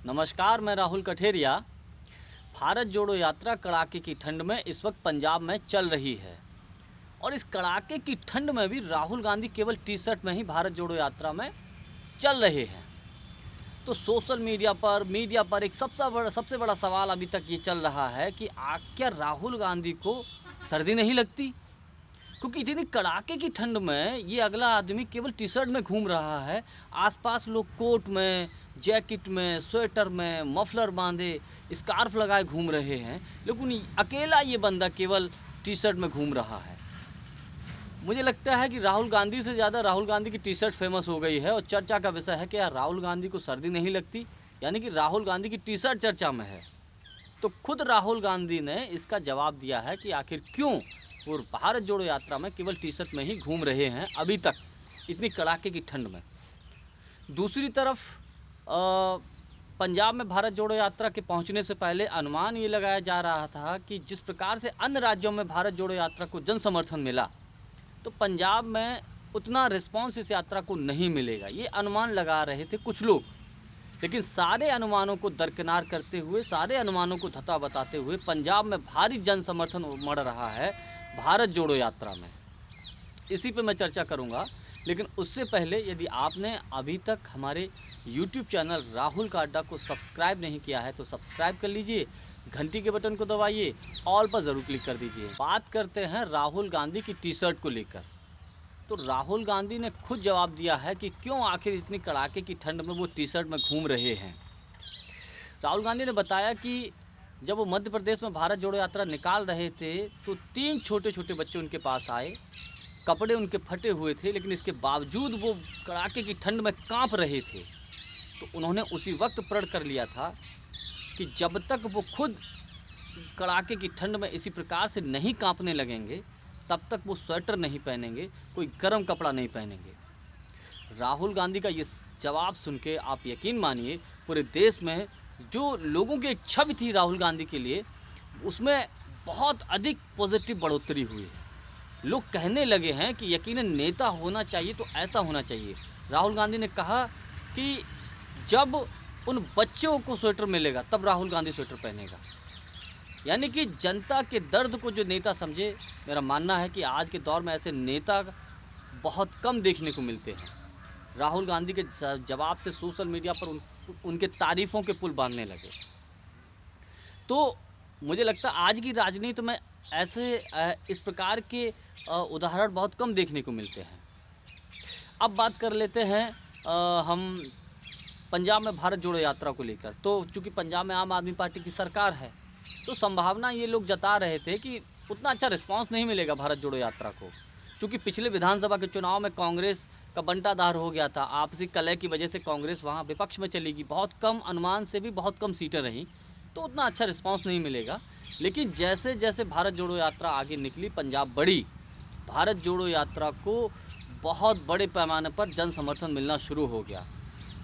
नमस्कार, मैं राहुल कठेरिया। भारत जोड़ो यात्रा कड़ाके की ठंड में इस वक्त पंजाब में चल रही है और इस कड़ाके की ठंड में भी राहुल गांधी केवल टी शर्ट में ही भारत जोड़ो यात्रा में चल रहे हैं। तो सोशल मीडिया पर एक सबसे बड़ा सवाल अभी तक ये चल रहा है कि क्या राहुल गांधी को सर्दी नहीं लगती, क्योंकि इतनी कड़ाके की ठंड में ये अगला आदमी केवल टी शर्ट में घूम रहा है। आसपास लोग कोट में, जैकेट में, स्वेटर में, मफलर बांधे, स्कार्फ लगाए घूम रहे हैं, लेकिन अकेला ये बंदा केवल टी शर्ट में घूम रहा है। मुझे लगता है कि राहुल गांधी से ज़्यादा राहुल गांधी की टी शर्ट फेमस हो गई है और चर्चा का विषय है कि यार राहुल गांधी को सर्दी नहीं लगती, यानी कि राहुल गांधी की टी शर्ट चर्चा में है। तो खुद राहुल गांधी ने इसका जवाब दिया है कि आखिर क्यों वो भारत जोड़ो यात्रा में केवल टी शर्ट में ही घूम रहे हैं अभी तक इतनी कड़ाके की ठंड में। दूसरी तरफ पंजाब में भारत जोड़ो यात्रा के पहुंचने से पहले अनुमान ये लगाया जा रहा था कि जिस प्रकार से अन्य राज्यों में भारत जोड़ो यात्रा को जन समर्थन मिला, तो पंजाब में उतना रिस्पांस इस यात्रा को नहीं मिलेगा। ये अनुमान लगा रहे थे कुछ लोग, लेकिन सारे अनुमानों को दरकिनार करते हुए, सारे अनुमानों को धता बताते हुए पंजाब में भारी जन समर्थन उमड़ रहा है भारत जोड़ो यात्रा में। इसी पे मैं चर्चा करूंगा, लेकिन उससे पहले यदि आपने अभी तक हमारे YouTube चैनल राहुल का अड्डा को सब्सक्राइब नहीं किया है तो सब्सक्राइब कर लीजिए, घंटी के बटन को दबाइए, ऑल पर ज़रूर क्लिक कर दीजिए। बात करते हैं राहुल गांधी की टी शर्ट को लेकर। तो राहुल गांधी ने खुद जवाब दिया है कि क्यों आखिर इतनी कड़ाके की ठंड में वो टी शर्ट में घूम रहे हैं। राहुल गांधी ने बताया कि जब वो मध्य प्रदेश में भारत जोड़ो यात्रा निकाल रहे थे तो 3 छोटे छोटे बच्चे उनके पास आए। कपड़े उनके फटे हुए थे, लेकिन इसके बावजूद वो कड़ाके की ठंड में कांप रहे थे। तो उन्होंने उसी वक्त प्रण कर लिया था कि जब तक वो खुद कड़ाके की ठंड में इसी प्रकार से नहीं कांपने लगेंगे तब तक वो स्वेटर नहीं पहनेंगे, कोई गर्म कपड़ा नहीं पहनेंगे। राहुल गांधी का ये जवाब सुन के आप यकीन मानिए पूरे देश में जो लोगों की एक छवि थी राहुल गांधी के लिए, उसमें बहुत अधिक पॉजिटिव बढ़ोतरी हुई है। लोग कहने लगे हैं कि यकीनन नेता होना चाहिए तो ऐसा होना चाहिए। राहुल गांधी ने कहा कि जब उन बच्चों को स्वेटर मिलेगा तब राहुल गांधी स्वेटर पहनेगा, यानी कि जनता के दर्द को जो नेता समझे। मेरा मानना है कि आज के दौर में ऐसे नेता बहुत कम देखने को मिलते हैं। राहुल गांधी के जवाब से सोशल मीडिया पर उनके तारीफ़ों के पुल बांधने लगे। तो मुझे लगता है आज की राजनीति में ऐसे इस प्रकार के उदाहरण बहुत कम देखने को मिलते हैं। अब बात कर लेते हैं हम पंजाब में भारत जोड़ो यात्रा को लेकर। तो चूँकि पंजाब में आम आदमी पार्टी की सरकार है, तो संभावना ये लोग जता रहे थे कि उतना अच्छा रिस्पांस नहीं मिलेगा भारत जोड़ो यात्रा को, क्योंकि पिछले विधानसभा के चुनाव में कांग्रेस का बंटाधार हो गया था। आपसी कलह की वजह से कांग्रेस वहाँ विपक्ष में चली गई, बहुत कम, अनुमान से भी बहुत कम सीटें रहीं, तो उतना अच्छा रिस्पांस नहीं मिलेगा। लेकिन जैसे जैसे भारत जोड़ो यात्रा आगे निकली, पंजाब बढ़ी, भारत जोड़ो यात्रा को बहुत बड़े पैमाने पर जन समर्थन मिलना शुरू हो गया।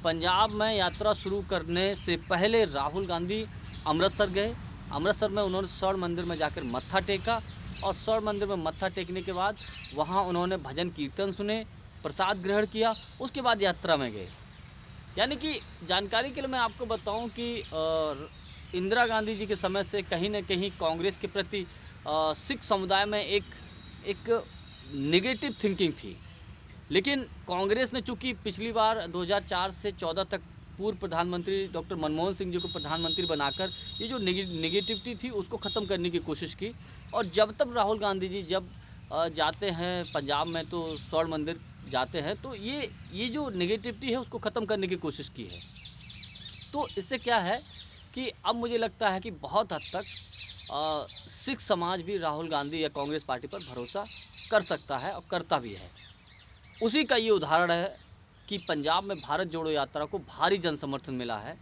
पंजाब में यात्रा शुरू करने से पहले राहुल गांधी अमृतसर गए। अमृतसर में उन्होंने स्वर्ण मंदिर में जाकर मत्था टेका और स्वर्ण मंदिर में मत्था टेकने के बाद वहाँ उन्होंने भजन कीर्तन सुने, प्रसाद ग्रहण किया, उसके बाद यात्रा में गए। यानी कि जानकारी के लिए मैं आपको बताऊं कि इंदिरा गांधी जी के समय से कहीं न कहीं कांग्रेस के प्रति सिख समुदाय में एक नेगेटिव थिंकिंग थी। लेकिन कांग्रेस ने चूँकि पिछली बार 2004 से 14 तक पूर्व प्रधानमंत्री डॉक्टर मनमोहन सिंह जी को प्रधानमंत्री बनाकर ये जो नेगेटिविटी थी उसको ख़त्म करने की कोशिश की। और जब तब राहुल गांधी जी जब जाते हैं पंजाब में तो स्वर्ण मंदिर जाते हैं, तो ये जो नेगेटिविटी है उसको ख़त्म करने की कोशिश की है। तो इससे क्या है कि अब मुझे लगता है कि बहुत हद तक सिख समाज भी राहुल गांधी या कांग्रेस पार्टी पर भरोसा कर सकता है और करता भी है। उसी का ये उदाहरण है कि पंजाब में भारत जोड़ो यात्रा को भारी जन समर्थन मिला है,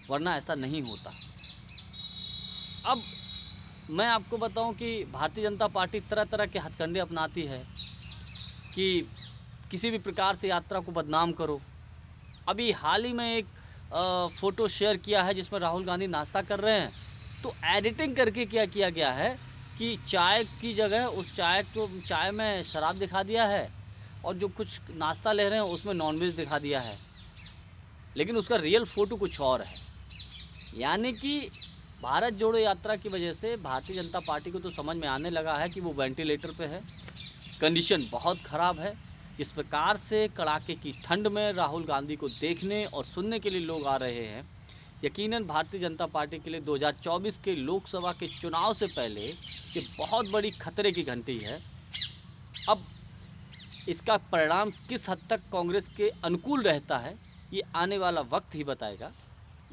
वरना ऐसा नहीं होता। अब मैं आपको बताऊं कि भारतीय जनता पार्टी तरह तरह के हथकंडे अपनाती है कि किसी भी प्रकार से यात्रा को बदनाम करो। अभी हाल ही में एक फ़ोटो शेयर किया है जिसमें राहुल गांधी नाश्ता कर रहे हैं, तो एडिटिंग करके क्या किया गया है कि चाय की जगह उस चाय में शराब दिखा दिया है और जो कुछ नाश्ता ले रहे हैं उसमें नॉनवेज दिखा दिया है, लेकिन उसका रियल फ़ोटो कुछ और है। यानी कि भारत जोड़ो यात्रा की वजह से भारतीय जनता पार्टी को तो समझ में आने लगा है कि वो वेंटिलेटर पे है, कंडीशन बहुत ख़राब है। इस प्रकार से कड़ाके की ठंड में राहुल गांधी को देखने और सुनने के लिए लोग आ रहे हैं, यकीनन भारतीय जनता पार्टी के लिए 2024 के लोकसभा के चुनाव से पहले ये बहुत बड़ी खतरे की घंटी है। अब इसका परिणाम किस हद तक कांग्रेस के अनुकूल रहता है, ये आने वाला वक्त ही बताएगा।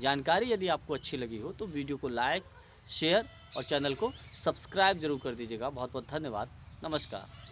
जानकारी यदि आपको अच्छी लगी हो तो वीडियो को लाइक, शेयर और चैनल को सब्सक्राइब जरूर कर दीजिएगा। बहुत बहुत धन्यवाद। नमस्कार।